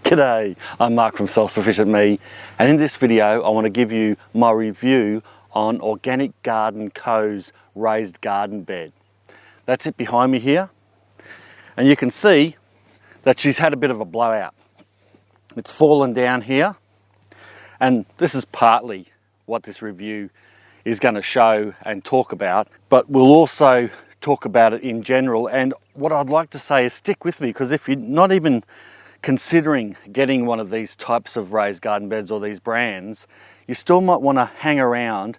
G'day, I'm Mark from Self Sufficient Me, and in this video I want to give you my review on Organic Garden Co.'s raised garden bed. That's it behind me here, and you can see that she's had a bit of a blowout. It's fallen down here, and this is partly what this review is going to show and talk about, but we'll also talk about it in general. And what I'd like to say is stick with me, because if you're not even considering getting one of these types of raised garden beds or these brands, you still might want to hang around,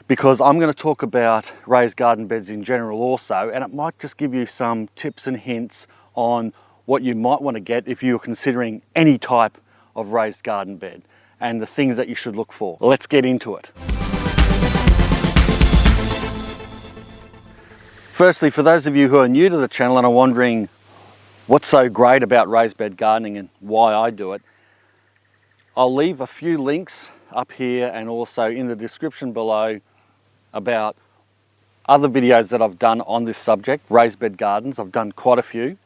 because I'm going to talk about raised garden beds in general also, and it might just give you some tips and hints on what you might want to get if you're considering any type of raised garden bed and the things that you should look for. Let's get into it. Firstly, for those of you who are new to the channel and are wondering what's so great about raised bed gardening and why I do it, I'll leave a few links up here and also in the description below about other videos that I've done on this subject, raised bed gardens. I've done quite a few,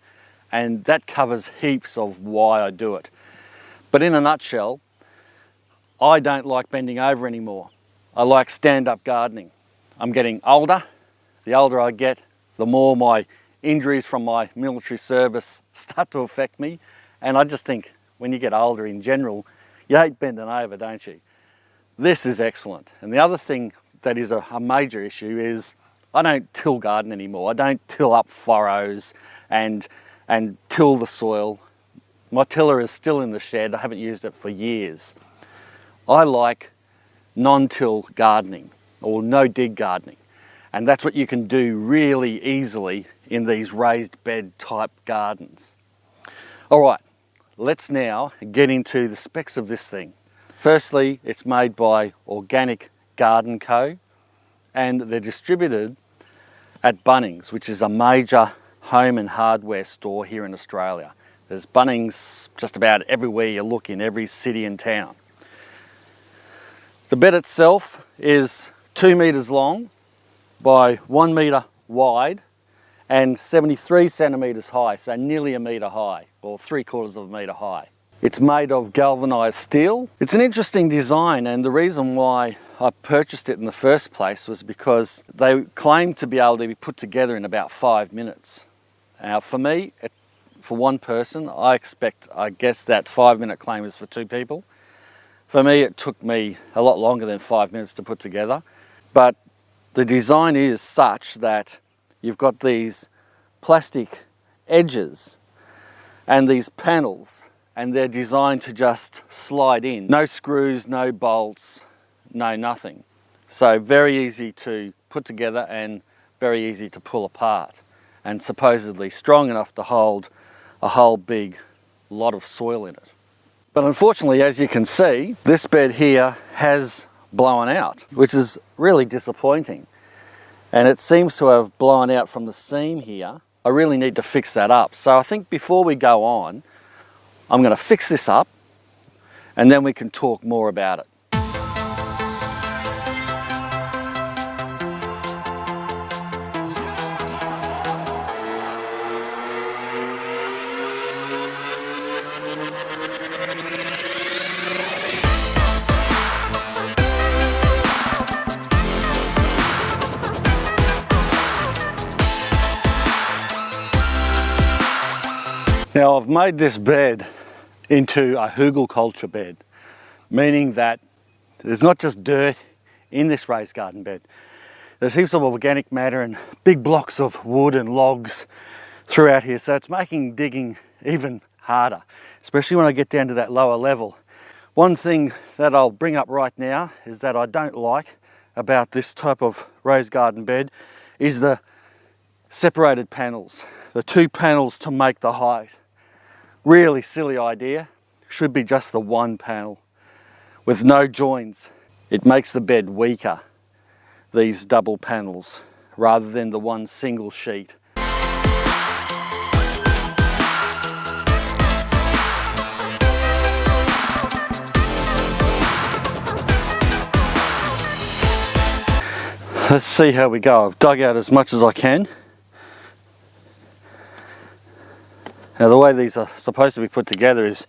and that covers heaps of why I do it. But in a nutshell, I don't like bending over anymore. I like stand-up gardening. I'm getting older. The older I get, the more my injuries from my military service start to affect me, and I just think when you get older in general, you hate bending over, don't you? This is excellent. And the other thing that is a major issue is I don't till garden anymore. I don't till up furrows and till the soil. My tiller is still in the shed. I haven't used it for years. I like non-till gardening or no dig gardening, and that's what you can do really easily in these raised bed type gardens. All right, let's now get into the specs of this thing. Firstly, it's made by Organic Garden Co., and they're distributed at Bunnings, which is a major home and hardware store here in Australia. There's Bunnings just about everywhere you look, in every city and town. The bed itself is 2 meters long by 1 meter wide and 73 centimeters high, so nearly a meter high, or 3/4 of a meter high. It's made of galvanized steel. It's an interesting design, and the reason why I purchased it in the first place was because they claim to be able to be put together in about 5 minutes. Now for me, for one person, I guess that 5-minute claim is for 2 people. For me, it took me a lot longer than 5 minutes to put together, but the design is such that you've got these plastic edges and these panels, and they're designed to just slide in. No screws, no bolts, no nothing. So very easy to put together and very easy to pull apart, and supposedly strong enough to hold a whole big lot of soil in it. But unfortunately, as you can see, this bed here has blown out, which is really disappointing. And it seems to have blown out from the seam here. I really need to fix that up. So I think before we go on, I'm going to fix this up, and then we can talk more about it. Now I've made this bed into a hugelkultur bed, meaning that there's not just dirt in this raised garden bed. There's heaps of organic matter and big blocks of wood and logs throughout here, so it's making digging even harder, especially when I get down to that lower level. One thing that I'll bring up right now is that I don't like about this type of raised garden bed is the separated panels, the 2 panels to make the height. Really silly idea. Should be just the 1 panel with no joins. It makes the bed weaker, these double panels, rather than the one single sheet. Let's see how we go. I've dug out as much as I can. Now the way these are supposed to be put together is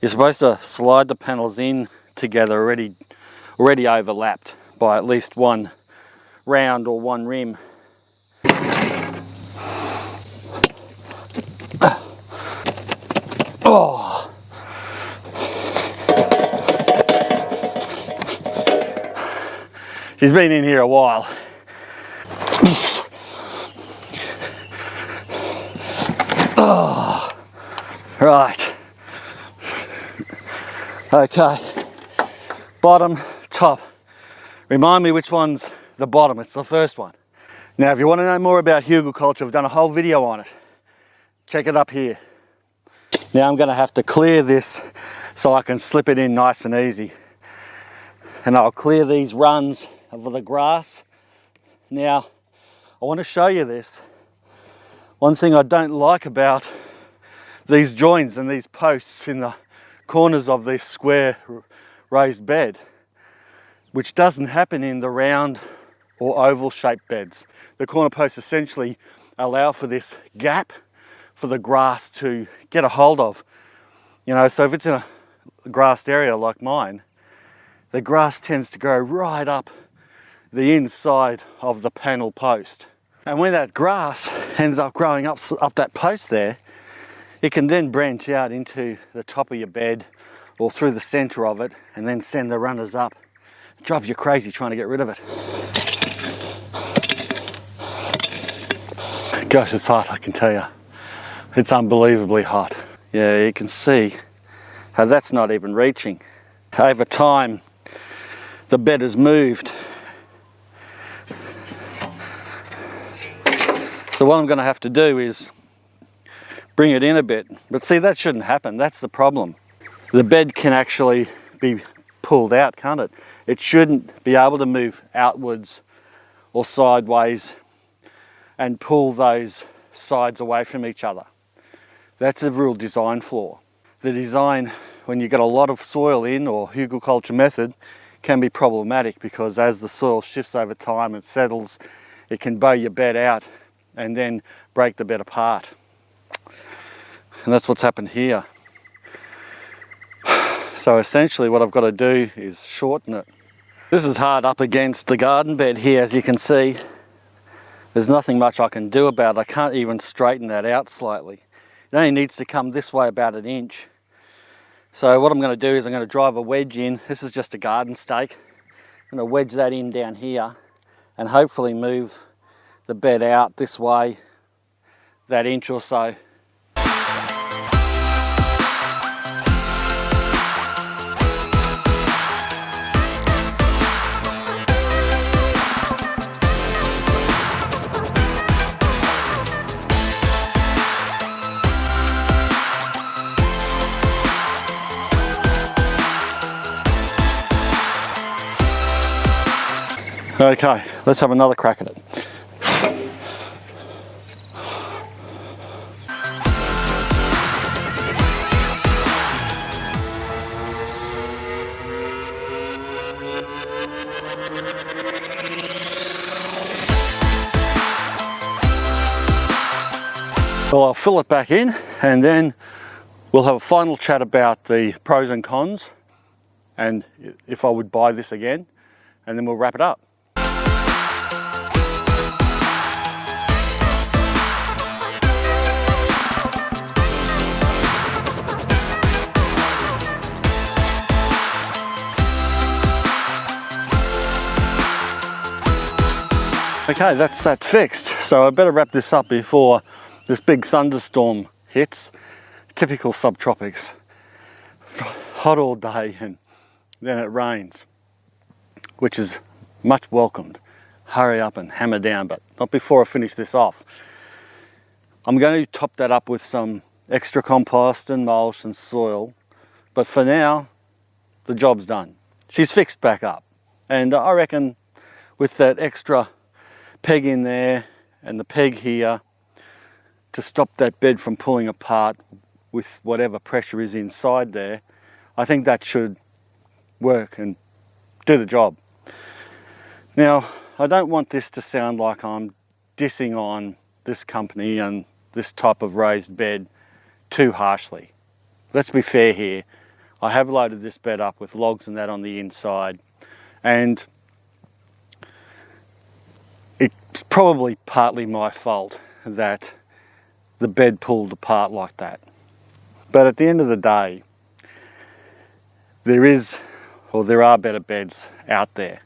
You're supposed to slide the panels in together already overlapped by at least one round or one rim. Oh. She's been in here a while. Oh. Right. Okay. Bottom, top. Remind me which one's the bottom. It's the first one. Now, if you want to know more about hugelkultur, I've done a whole video on it. Check it up here. Now I'm going to have to clear this so I can slip it in nice and easy. And I'll clear these runs of the grass. Now, I want to show you this. One thing I don't like about these joins and these posts in the corners of this square raised bed, which doesn't happen in the round or oval shaped beds. The corner posts essentially allow for this gap for the grass to get a hold of. You know, so if it's in a grassed area like mine, the grass tends to go right up the inside of the panel post. And when that grass ends up growing up that post there, it can then branch out into the top of your bed or through the center of it and then send the runners up. It drives you crazy trying to get rid of it. Gosh, it's hot, I can tell you. It's unbelievably hot. Yeah, you can see how that's not even reaching. Over time, the bed has moved. So what I'm going to have to do is bring it in a bit. But see, that shouldn't happen. That's the problem. The bed can actually be pulled out, can't it? It shouldn't be able to move outwards or sideways and pull those sides away from each other. That's a real design flaw. The design, when you get a lot of soil in, or hugelkultur method, can be problematic because as the soil shifts over time and settles, it can bow your bed out and then break the bed apart. And that's what's happened here. So essentially what I've got to do is shorten it. This is hard up against the garden bed here, as you can see. There's nothing much I can do about it. I can't even straighten that out slightly. It only needs to come this way about an inch. So what I'm going to do is I'm going to drive a wedge in. This is just a garden stake. I'm going to wedge that in down here and hopefully move the bed out this way, that inch or so. Okay, let's have another crack at it. Well, I'll fill it back in and then we'll have a final chat about the pros and cons and if I would buy this again, and then we'll wrap it up. Okay, that's that fixed. So I better wrap this up before this big thunderstorm hits. Typical subtropics. Hot all day and then it rains, which is much welcomed. Hurry up and hammer down, but not before I finish this off. I'm going to top that up with some extra compost and mulch and soil, but for now, the job's done. She's fixed back up, and I reckon with that extra peg in there and the peg here to stop that bed from pulling apart with whatever pressure is inside there, I think that should work and do the job. Now, I don't want this to sound like I'm dissing on this company and this type of raised bed too harshly. Let's be fair here. I have loaded this bed up with logs and that on the inside, and it's probably partly my fault that the bed pulled apart like that. But at the end of the day, there are better beds out there.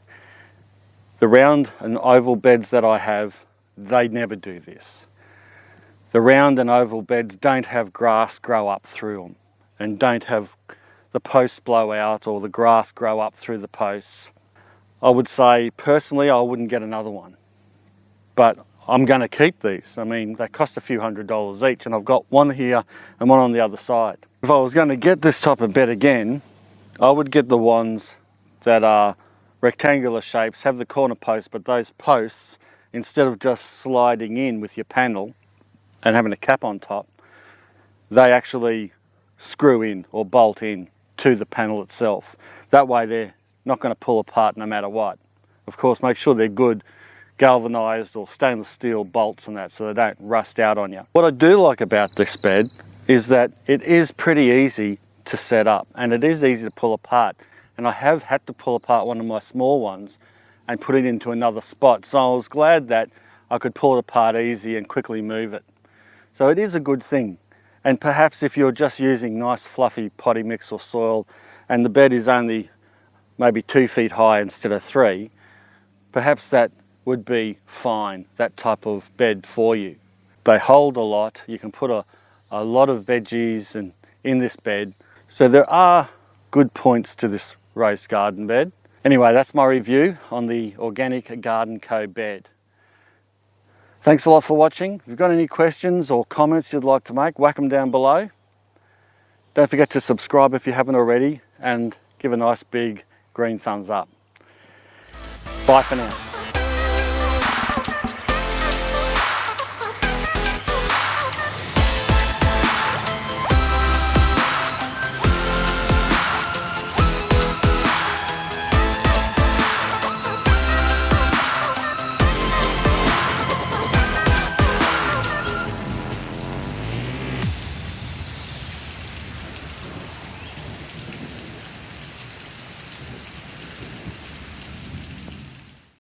The round and oval beds that I have, they never do this. The round and oval beds don't have grass grow up through them, and don't have the posts blow out or the grass grow up through the posts. I would say, personally, I wouldn't get another one. But I'm going to keep these. I mean, they cost a few $100s each, and I've got one here and one on the other side. If I was going to get this type of bed again, I would get the ones that are rectangular shapes, have the corner posts, but those posts, instead of just sliding in with your panel and having a cap on top, they actually screw in or bolt in to the panel itself. That way they're not going to pull apart no matter what. Of course, make sure they're good galvanized or stainless steel bolts and that, so they don't rust out on you. What I do like about this bed is that it is pretty easy to set up, and it is easy to pull apart. And I have had to pull apart one of my small ones and put it into another spot, so I was glad that I could pull it apart easy and quickly move it. So it is a good thing. And perhaps if you're just using nice fluffy potty mix or soil and the bed is only maybe 2 feet high instead of 3, perhaps that would be fine, that type of bed for you. They hold a lot. You can put a lot of veggies in this bed. So there are good points to this raised garden bed. Anyway, that's my review on the Organic Garden Co bed. Thanks a lot for watching. If you've got any questions or comments you'd like to make, whack them down below. Don't forget to subscribe if you haven't already, and give a nice big green thumbs up. Bye for now.